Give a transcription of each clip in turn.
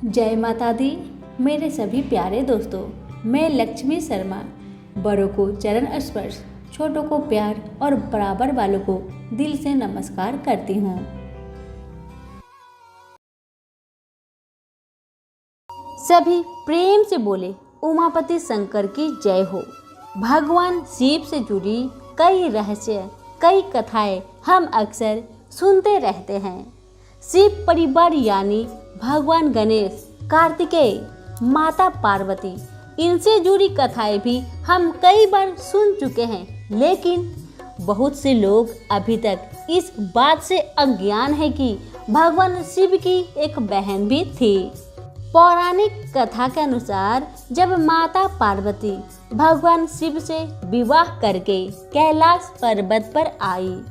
जय माता दी। मेरे सभी प्यारे दोस्तों, मैं लक्ष्मी शर्मा बड़ों को चरण स्पर्श, छोटों को प्यार और बराबर वालों को दिल से नमस्कार करती हूँ। सभी प्रेम से बोले उमापति शंकर की जय हो। भगवान शिव से जुड़ी कई रहस्य, कई कथाएं हम अक्सर सुनते रहते हैं। शिव परिवार यानी भगवान गणेश, कार्तिकेय, माता पार्वती, इनसे जुड़ी कथाएं भी हम कई बार सुन चुके हैं, लेकिन बहुत से लोग अभी तक इस बात से अज्ञान है कि भगवान शिव की एक बहन भी थी। पौराणिक कथा के अनुसार जब माता पार्वती भगवान शिव से विवाह करके कैलाश पर्वत पर आई,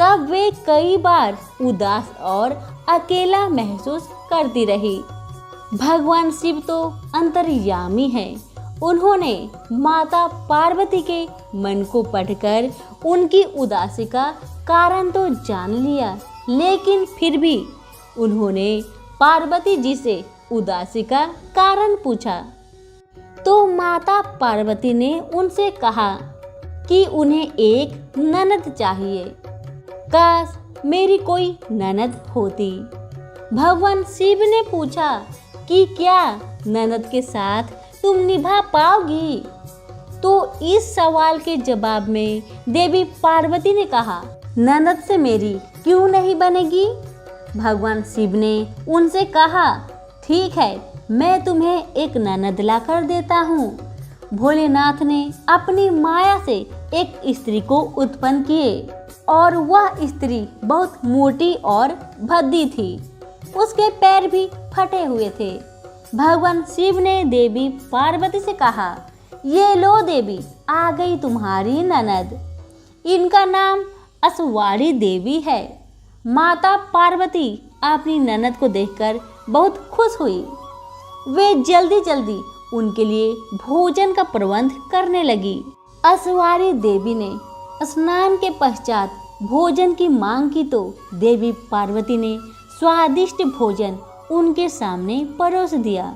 तब वे कई बार उदास और अकेला महसूस करती रही। भगवान शिव तो अंतर्यामी हैं। उन्होंने माता पार्वती के मन को पढ़कर उनकी उदासी का कारण तो जान लिया, लेकिन फिर भी उन्होंने पार्वती जी से उदासी का कारण पूछा। तो माता पार्वती ने उनसे कहा कि उन्हें एक ननद चाहिए। काश मेरी कोई ननद होती। भगवान शिव ने पूछा कि क्या ननद के साथ तुम निभा पाओगी? तो इस सवाल के जवाब में देवी पार्वती ने कहा, ननद से मेरी क्यों नहीं बनेगी? भगवान शिव ने उनसे कहा, ठीक है, मैं तुम्हें एक ननद ला कर देता हूँ। भोलेनाथ ने अपनी माया से एक स्त्री को उत्पन्न किए और वह स्त्री बहुत मोटी और भद्दी थी। उसके पैर भी फटे हुए थे। भगवान शिव ने देवी पार्वती से कहा, ये लो देवी, आ गई तुम्हारी ननद। इनका नाम असवाड़ी देवी है। माता पार्वती अपनी ननद को देखकर बहुत खुश हुई। वे जल्दी जल्दी उनके लिए भोजन का प्रबंध करने लगी। असवाड़ी देवी ने स्नान के पश्चात भोजन की मांग की तो देवी पार्वती ने स्वादिष्ट भोजन उनके सामने परोस दिया।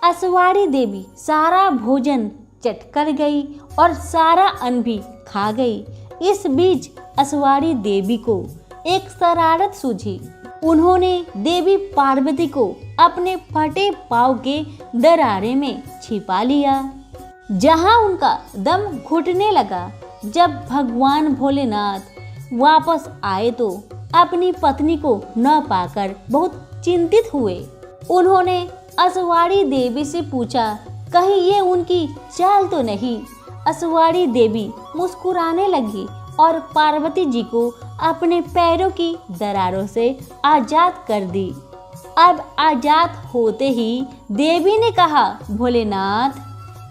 असवाड़ी देवी सारा भोजन चट कर गई और सारा अन्न भी खा गई। इस बीच असवाड़ी देवी को एक शरारत सूझी। उन्होंने देवी पार्वती को अपने फटे पाँव के दरारे में छिपा लिया, जहां उनका दम घुटने लगा। जब भगवान भोलेनाथ वापस आए तो अपनी पत्नी को न पाकर बहुत चिंतित हुए। उन्होंने असवाड़ी देवी से पूछा, कहीं ये उनकी चाल तो नहीं? असवाड़ी देवी मुस्कुराने लगी और पार्वती जी को अपने पैरों की दरारों से आजाद कर दी। अब आजाद होते ही देवी ने कहा, भोलेनाथ,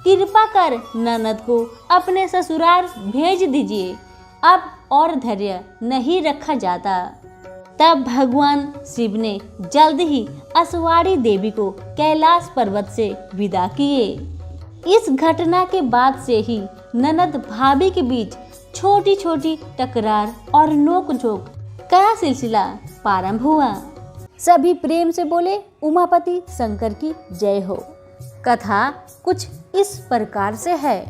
कृपा कर ननद को अपने ससुराल भेज दीजिए। अब और धैर्य नहीं रखा जाता। तब भगवान शिव ने जल्द ही असवाड़ी देवी को कैलाश पर्वत से विदा किए। इस घटना के बाद से ही ननद भाभी के बीच छोटी छोटी टकरार और नोक-झोंक का सिलसिला प्रारंभ हुआ। सभी प्रेम से बोले उमापति शंकर की जय हो। कथा कुछ इस प्रकार से है।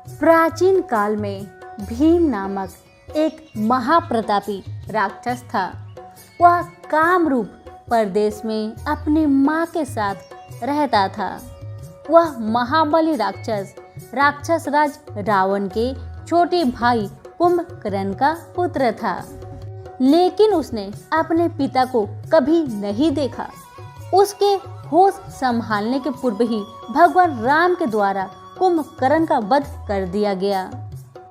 प्राचीन काल में भीम नामक एक महाप्रतापी राक्षस था। वह कामरूप प्रदेश में अपनी माँ के साथ रहता था। वह महाबली राक्षस राज रावण के छोटे भाई कुंभकर्ण का पुत्र था, लेकिन उसने अपने पिता को कभी नहीं देखा। उसके होश संभालने के पूर्व ही भगवान राम के द्वारा कुंभकर्ण का वध कर दिया गया।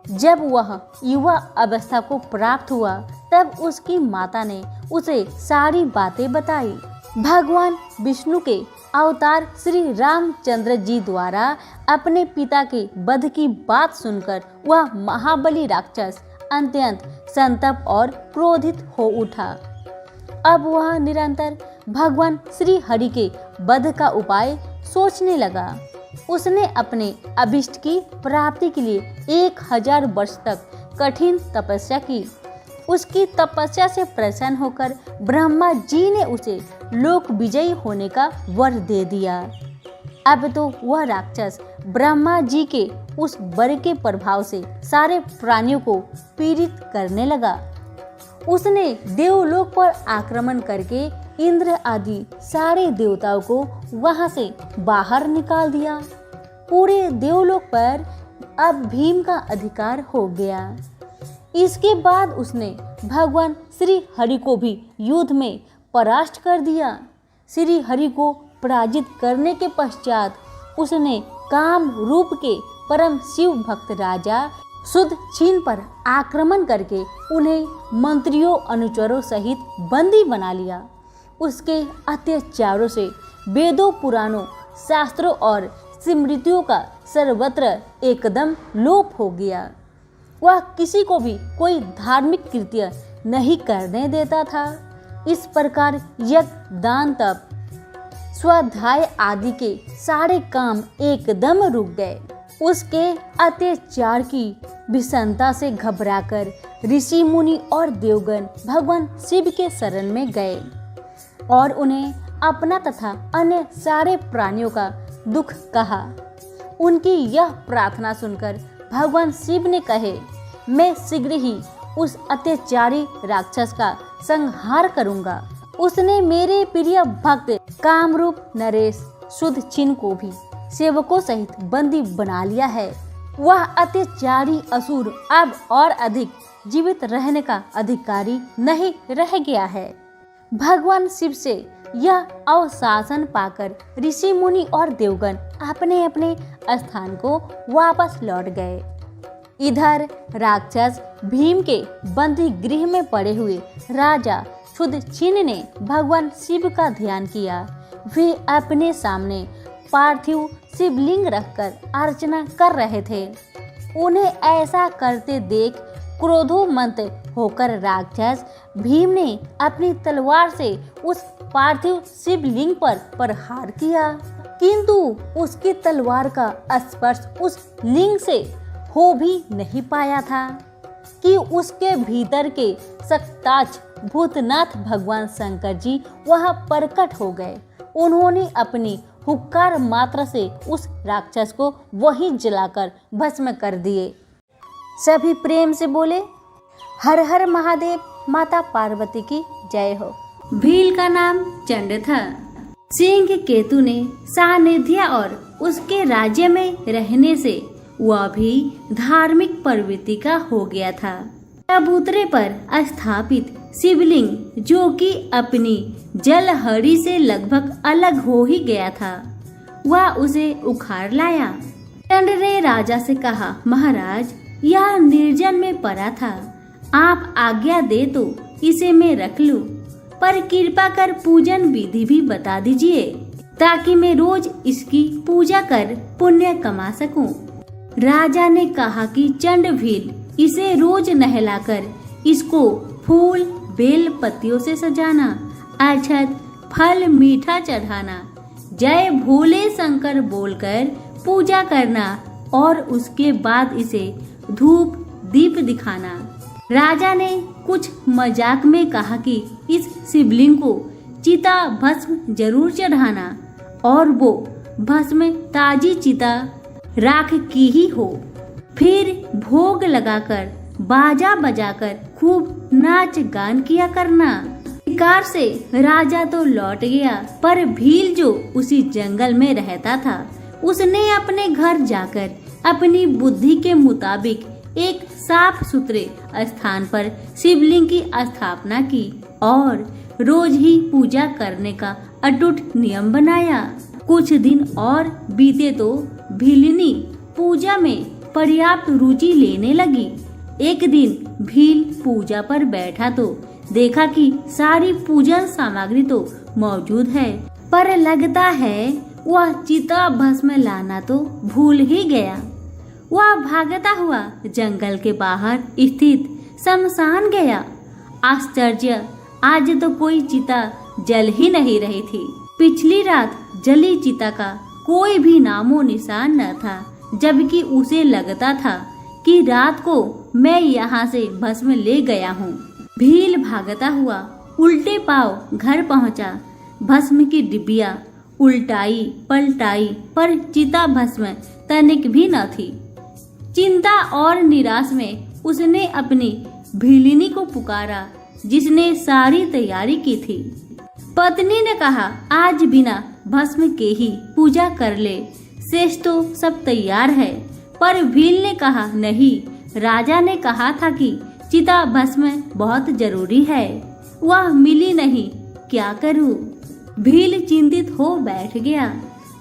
जब वह युवा अवस्था को प्राप्त हुआ, तब उसकी माता ने उसे सारी बातें बताई। भगवान विष्णु के अवतार श्री रामचंद्र जी द्वारा अपने पिता के वध की बात सुनकर वह महाबली राक्षस अत्यंत संतप्त और क्रोधित हो उठा। अब वह निरंतर भगवान श्री हरि के वध का उपाय सोचने लगा। उसने अपने अभिष्ट की प्राप्ति के लिए 1000 वर्ष तक कठिन तपस्या की। उसकी तपस्या से प्रसन्न होकर ब्रह्मा जी ने उसे लोक विजयी होने का वर दे दिया। अब तो वह राक्षस ब्रह्मा जी के उस वर के प्रभाव से सारे प्राणियों को पीड़ित करने लगा। उसने देवलोक पर आक्रमण करके इंद्र आदि सारे देवताओं को वहां से बाहर निकाल दिया। पूरे देवलोक पर अब भीम का अधिकार हो गया। इसके बाद उसने भगवान श्री हरि को भी युद्ध में परास्त कर दिया। श्री हरि को पराजित करने के पश्चात उसने काम रूप के परम शिव भक्त राजा शुद्ध छीन पर आक्रमण करके उन्हें मंत्रियों अनुचरों सहित बंदी बना लिया। उसके अत्याचारों से वेदों पुराणों शास्त्रों और स्मृतियों का सर्वत्र एकदम लोप हो गया। वह किसी को भी कोई धार्मिक कृत्य नहीं करने देता था। इस प्रकार यज्ञ दान तप स्वाध्याय आदि के सारे काम एकदम रुक गए। उसके अत्याचार की भीषणता से घबराकर ऋषि मुनि और देवगण भगवान शिव के शरण में गए और उन्हें अपना तथा अन्य सारे प्राणियों का दुख कहा। उनकी यह प्रार्थना सुनकर भगवान शिव ने कहे, मैं शीघ्र ही उस अत्याचारी राक्षस का संहार करूंगा। उसने मेरे प्रिय भक्त कामरूप नरेश शुद्ध छिन को भी सेवकों सहित बंदी बना लिया है। वह अत्याचारी असुर अब और अधिक जीवित रहने का अधिकारी नहीं रह गया है। भगवान शिव से यह अवशासन पाकर ऋषि मुनि और देवगण अपने अपने स्थान को वापस लौट गए। इधर राक्षस भीम के बंदी गृह में पड़े हुए राजा शुद्ध छिन ने भगवान शिव का ध्यान किया। वे अपने सामने पार्थिव शिवलिंग रखकर अर्चना कर रहे थे। उन्हें ऐसा करते देख क्रोधोन्मत्त होकर राक्षस भीम ने अपनी तलवार से उस पार्थिव शिवलिंग पर प्रहार किया, किंतु उसकी तलवार का स्पर्श उस लिंग से हो भी नहीं पाया था कि उसके भीतर के सक्ताच भूतनाथ भगवान शंकर जी वहां प्रकट हो गए। उन्होंने अपनी हुक्कार मात्र से उस राक्षस को वहीं जलाकर भस्म कर दिए। सभी प्रेम से बोले, हर हर महादेव, माता पार्वती की जय हो। भील का नाम चंड था। सिंह केतु ने सानिध्य और उसके राज्य में रहने से वह भी धार्मिक प्रवृत्ति का हो गया था। चबूतरे पर स्थापित शिवलिंग जो कि अपनी जलहरी से लगभग अलग हो ही गया था, वह उसे उखाड़ लाया। चंड ने राजा से कहा, महाराज यह निर्जन में पड़ा था, आप आज्ञा दे तो इसे मैं रख लूं, पर कृपा कर पूजन विधि भी बता दीजिए ताकि मैं रोज इसकी पूजा कर पुण्य कमा सकूं। राजा ने कहा कि चंड भील इसे रोज नहलाकर इसको फूल बेल पत्तियों से सजाना, अक्षत फल मीठा चढ़ाना, जय भोले शंकर बोलकर पूजा करना और उसके बाद इसे धूप दीप दिखाना। राजा ने कुछ मजाक में कहा कि इस शिवलिंग को चिता भस्म जरूर चढ़ाना और वो भस्म ताजी चिता राख की ही हो। फिर भोग लगाकर बाजा बजाकर खूब नाच गान किया करना। शिकार से राजा तो लौट गया, पर भील जो उसी जंगल में रहता था उसने अपने घर जाकर अपनी बुद्धि के मुताबिक एक साफ सुथरे स्थान पर शिवलिंग की स्थापना की और रोज ही पूजा करने का अटूट नियम बनाया। कुछ दिन और बीते तो भीलनी पूजा में पर्याप्त रुचि लेने लगी। एक दिन भील पूजा पर बैठा तो देखा कि सारी पूजन सामग्री तो मौजूद है, पर लगता है वह चिता भस्म लाना तो भूल ही गया। वह भागता हुआ जंगल के बाहर स्थित शमशान गया। आश्चर्य, आज तो कोई चिता जल ही नहीं रही थी। पिछली रात जली चिता का कोई भी नामो निशान न था, जबकि उसे लगता था कि रात को मैं यहाँ से भस्म ले गया हूँ। भील भागता हुआ उल्टे पांव घर पहुंचा। भस्म की डिब्बिया उल्टाई पलटाई पर चिता भस्म तनिक भी न थी। चिंता और निराश में उसने अपनी भीलिनी को पुकारा, जिसने सारी तैयारी की थी। पत्नी ने कहा, आज बिना भस्म के ही पूजा कर ले, शेष तो सब तैयार है। पर भील ने कहा, नहीं, राजा ने कहा था कि चिता भस्म बहुत जरूरी है, वह मिली नहीं, क्या करूं? भील चिंतित हो बैठ गया।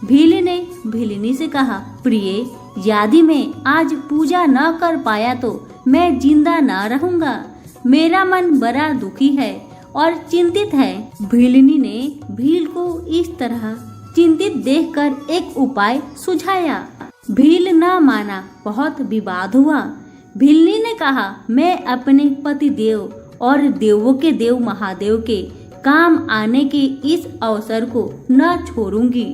भील ने भीलिनी से कहा, प्रिय, यदि मैं आज पूजा न कर पाया तो मैं जिंदा न रहूंगा। मेरा मन बड़ा दुखी है और चिंतित है। भीलिनी ने भील को इस तरह चिंतित देखकर एक उपाय सुझाया। भील न माना, बहुत विवाद हुआ। भीलिनी ने कहा, मैं अपने पति देव और देवों के देव महादेव के काम आने के इस अवसर को न छोड़ूंगी।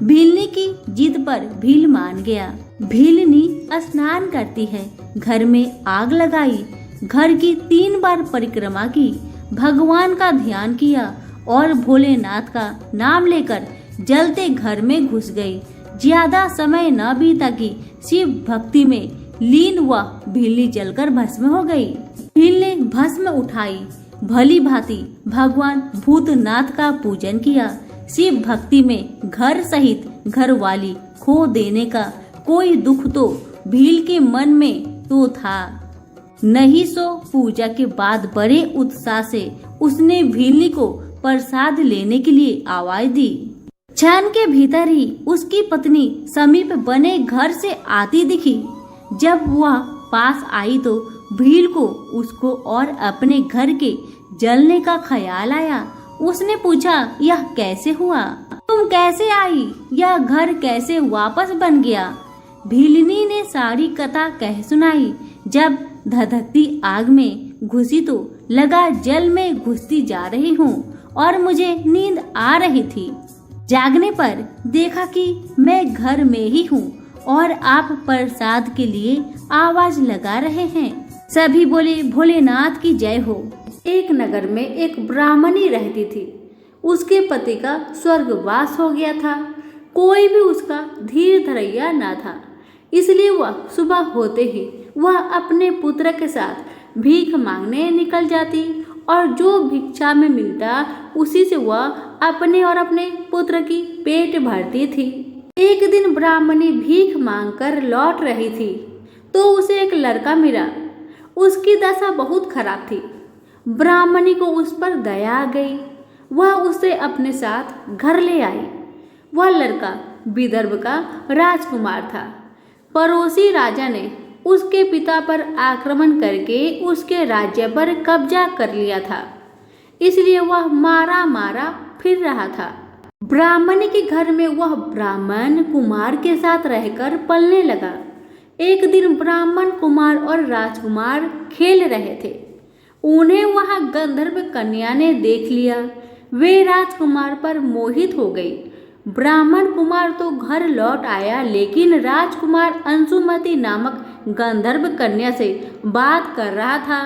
भीलिनी की जिद पर भील मान गया। भीलिनी स्नान करती है, घर में आग लगाई, घर की 3 बार परिक्रमा की, भगवान का ध्यान किया और भोलेनाथ का नाम लेकर जलते घर में घुस गई। ज्यादा समय न बीता कि शिव भक्ति में लीन हुआ भीली जलकर भस्म हो गई। भील ने भस्म उठाई, भली भांति भगवान भूतनाथ का पूजन किया। शिव भक्ति में घर सहित घरवाली खो देने का कोई दुख तो भील के मन में तो था नहीं। सो पूजा के बाद बड़े उत्साह से उसने भीलनी को प्रसाद लेने के लिए आवाज दी। क्षण के भीतर ही उसकी पत्नी समीप बने घर से आती दिखी। जब वह पास आई तो भील को उसको और अपने घर के जलने का ख्याल आया। उसने पूछा, यह कैसे हुआ? तुम कैसे आई? यह घर कैसे वापस बन गया? भीलिनी ने सारी कथा कह सुनाई। जब धधकती आग में घुसी तो लगा जल में घुसती जा रही हूँ और मुझे नींद आ रही थी। जागने पर देखा कि मैं घर में ही हूँ और आप प्रसाद के लिए आवाज लगा रहे हैं। सभी बोले, भोलेनाथ की जय हो। एक नगर में एक ब्राह्मणी रहती थी। उसके पति का स्वर्गवास हो गया था। कोई भी उसका धीर धरैया न था, इसलिए वह सुबह होते ही वह अपने पुत्र के साथ भीख मांगने निकल जाती और जो भिक्षा में मिलता उसी से वह अपने और अपने पुत्र की पेट भरती थी। एक दिन ब्राह्मणी भीख मांगकर लौट रही थी तो उसे एक लड़का मिला। उसकी दशा बहुत खराब थी। ब्राह्मणी को उस पर दया आ गई। वह उसे अपने साथ घर ले आई। वह लड़का विदर्भ का राजकुमार था। पड़ोसी राजा ने उसके पिता पर आक्रमण करके उसके राज्य पर कब्जा कर लिया था, इसलिए वह मारा मारा फिर रहा था। ब्राह्मणी के घर में वह ब्राह्मण कुमार के साथ रहकर पलने लगा। एक दिन ब्राह्मण कुमार और राजकुमार खेल रहे थे। उन्हें वहां गंधर्व कन्या ने देख लिया। वे राजकुमार पर मोहित हो गई। ब्राह्मण कुमार तो घर लौट आया, लेकिन राजकुमार अंशुमति नामक गंधर्व कन्या से बात कर रहा था।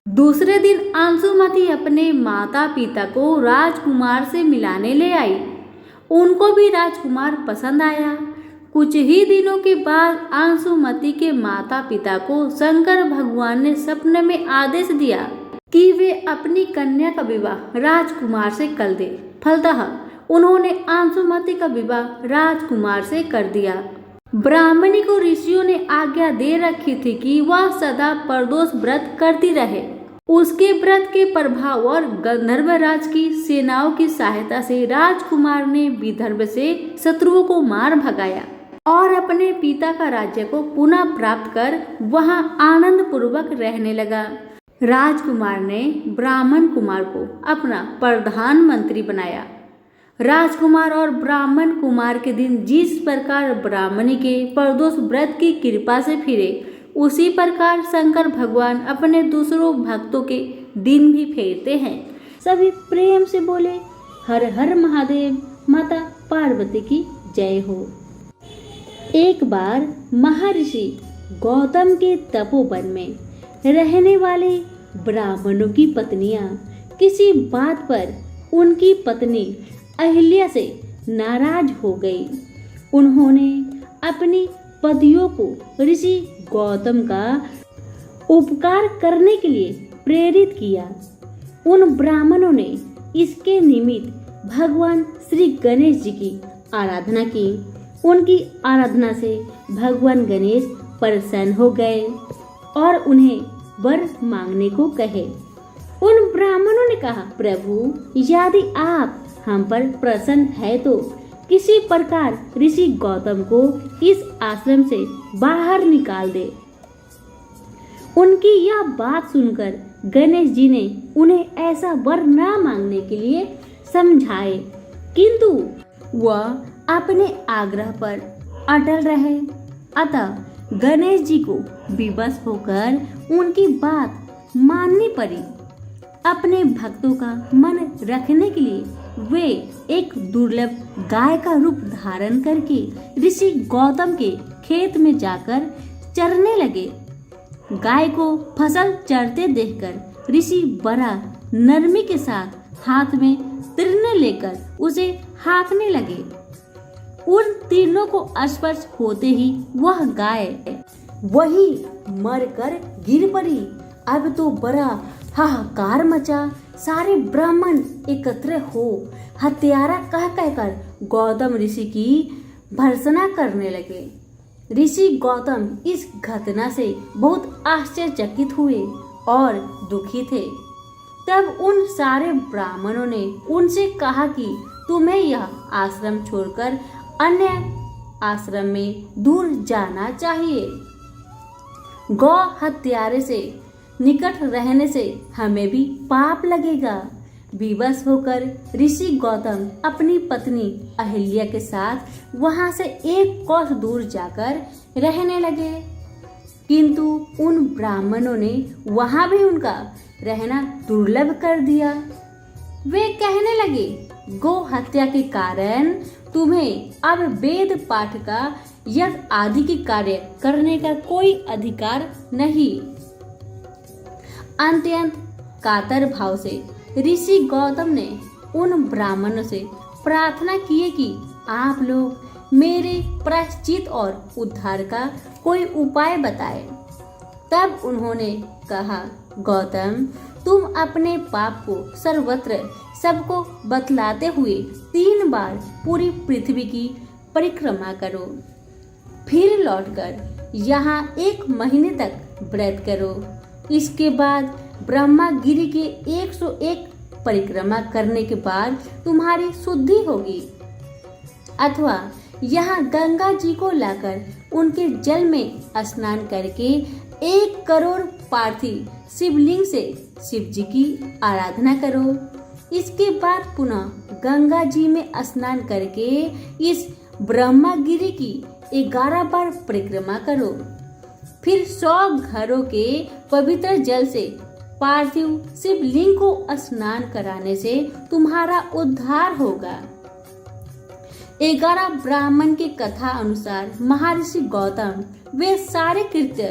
दूसरे दिन अंशुमति अपने माता पिता को राजकुमार से मिलाने ले आई। उनको भी राजकुमार पसंद आया। कुछ ही दिनों के बाद अंशुमति के माता पिता को शंकर भगवान ने सपने में आदेश दिया कि वे अपनी कन्या का विवाह राजकुमार से कर दे। फलतः उन्होंने अंशुमति का विवाह राजकुमार से कर दिया। ब्राह्मणी को ऋषियों ने आज्ञा दे रखी थी कि वह सदा प्रदोष व्रत करती रहे। उसके व्रत के प्रभाव और गंधर्व राज की सेनाओं की सहायता से राजकुमार ने विदर्भ से शत्रुओं को मार भगाया और अपने पिता का राज्य को पुनः प्राप्त कर वहां आनंद पूर्वक रहने लगा। राजकुमार ने ब्राह्मण कुमार को अपना प्रधानमंत्री बनाया। राजकुमार और ब्राह्मण कुमार के दिन जिस प्रकार ब्राह्मणी के प्रदोष व्रत की कृपा से फिरे, उसी प्रकार शंकर भगवान अपने दूसरों भक्तों के दिन भी फेरते हैं। सभी प्रेम से बोले, हर हर महादेव, माता पार्वती की जय हो। एक बार महर्षि गौतम के तपोवन में रहने वाले ब्राह्मणों की पत्नियां किसी बात पर उनकी पत्नी अहिल्या से नाराज हो गई। उन्होंने अपनी पतियों को ऋषि गौतम का उपकार करने के लिए प्रेरित किया। उन ब्राह्मणों ने इसके निमित्त भगवान श्री गणेश जी की आराधना की। उनकी आराधना से भगवान गणेश प्रसन्न हो गए और उन्हें वर मांगने को कहे। उन ब्राह्मणों ने कहा, प्रभु यदि आप हम पर प्रसन्न है तो किसी प्रकार ऋषि गौतम को इस आश्रम से बाहर निकाल दे। उनकी यह बात सुनकर गणेश जी ने उन्हें ऐसा वर न मांगने के लिए समझाए, किंतु वह अपने आग्रह पर अटल रहे। अतः गणेश जी को विवश होकर उनकी बात माननी पड़ी। अपने भक्तों का मन रखने के लिए वे एक दुर्लभ गाय का रूप धारण करके ऋषि गौतम के खेत में जाकर चरने लगे। गाय को फसल चरते देखकर ऋषि बड़ा नरमी के साथ हाथ में तीर्ण लेकर उसे हाँकने लगे। उन तीर्णों को स्पर्श होते ही वह गाय वही मरकर गिर पड़ी। अब तो बड़ा हाहाकार मचा। सारे ब्राह्मण एकत्र हो हत्यारा कह कहकर गौतम ऋषि की भर्त्सना करने लगे। ऋषि गौतम इस घटना से बहुत आश्चर्यचकित हुए और दुखी थे। तब उन सारे ब्राह्मणों ने उनसे कहा कि तुम्हें यह आश्रम छोड़कर अन्य आश्रम में दूर जाना चाहिए। गौ हत्यारे से निकट रहने से हमें भी पाप लगेगा। विवश होकर ऋषि गौतम अपनी पत्नी अहिल्या के साथ वहां से एक कोस दूर जाकर रहने लगे, किंतु उन ब्राह्मणों ने वहां भी उनका रहना दुर्लभ कर दिया। वे कहने लगे, गौ हत्या के कारण तुम्हें अब वेद पाठ का यज्ञ आदि के कार्य करने का कोई अधिकार नहीं। अत्यंत कातर भाव से ऋषि गौतम ने उन ब्राह्मणों से प्रार्थना की कि आप लोग मेरे प्रायश्चित और उद्धार का कोई उपाय बताएं। तब उन्होंने कहा, गौतम तुम अपने पाप को सर्वत्र सबको बतलाते हुए 3 बार पूरी पृथ्वी की परिक्रमा करो, फिर लौटकर यहाँ 1 महीने तक व्रत करो। इसके बाद ब्रह्मागिरि के 101 परिक्रमा करने के बाद तुम्हारी शुद्धि होगी। अथवा यहाँ गंगा जी को लाकर उनके जल में स्नान करके 1 करोड़ पार्थिव शिवलिंग से शिव जी की आराधना करो। इसके बाद पुनः गंगा जी में स्नान करके इस ब्रह्मागिरि की 11 बार परिक्रमा करो। फिर 100 घरों के पवित्र जल से पार्थिव शिवलिंग को स्नान कराने से तुम्हारा उद्धार होगा। 11 ब्राह्मण की कथा अनुसार महर्षि गौतम वे सारे कृत्य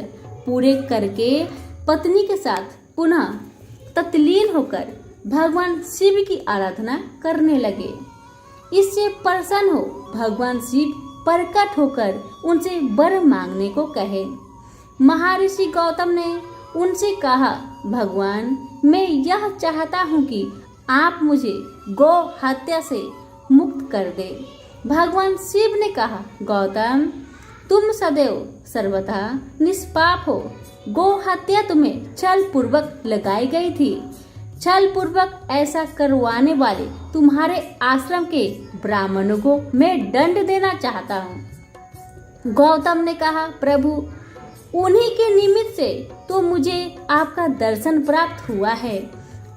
पूरे करके पत्नी के साथ पुनः तत्लीन होकर भगवान शिव की आराधना करने लगे। इससे प्रसन्न हो भगवान शिव प्रकट होकर उनसे वर मांगने को कहे। महर्षि गौतम ने उनसे कहा, भगवान मैं यह चाहता हूँ कि आप मुझे गौ हत्या से मुक्त कर दे। भगवान शिव ने कहा, गौतम तुम सदैव सर्वथा निष्पाप हो। गौ हत्या तुम्हें छल पूर्वक लगाई गई थी। छल पूर्वक ऐसा करवाने वाले तुम्हारे आश्रम के ब्राह्मणों को मैं दंड देना चाहता हूँ। गौतम ने कहा, प्रभु उन्हीं के निमित्त से तो मुझे आपका दर्शन प्राप्त हुआ है।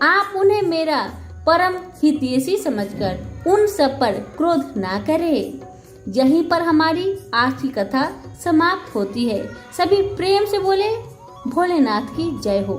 आप उन्हें मेरा परम हितैषी समझकर उन सब पर क्रोध ना करें। यहीं पर हमारी आज की कथा समाप्त होती है। सभी प्रेम से बोले, भोलेनाथ की जय हो।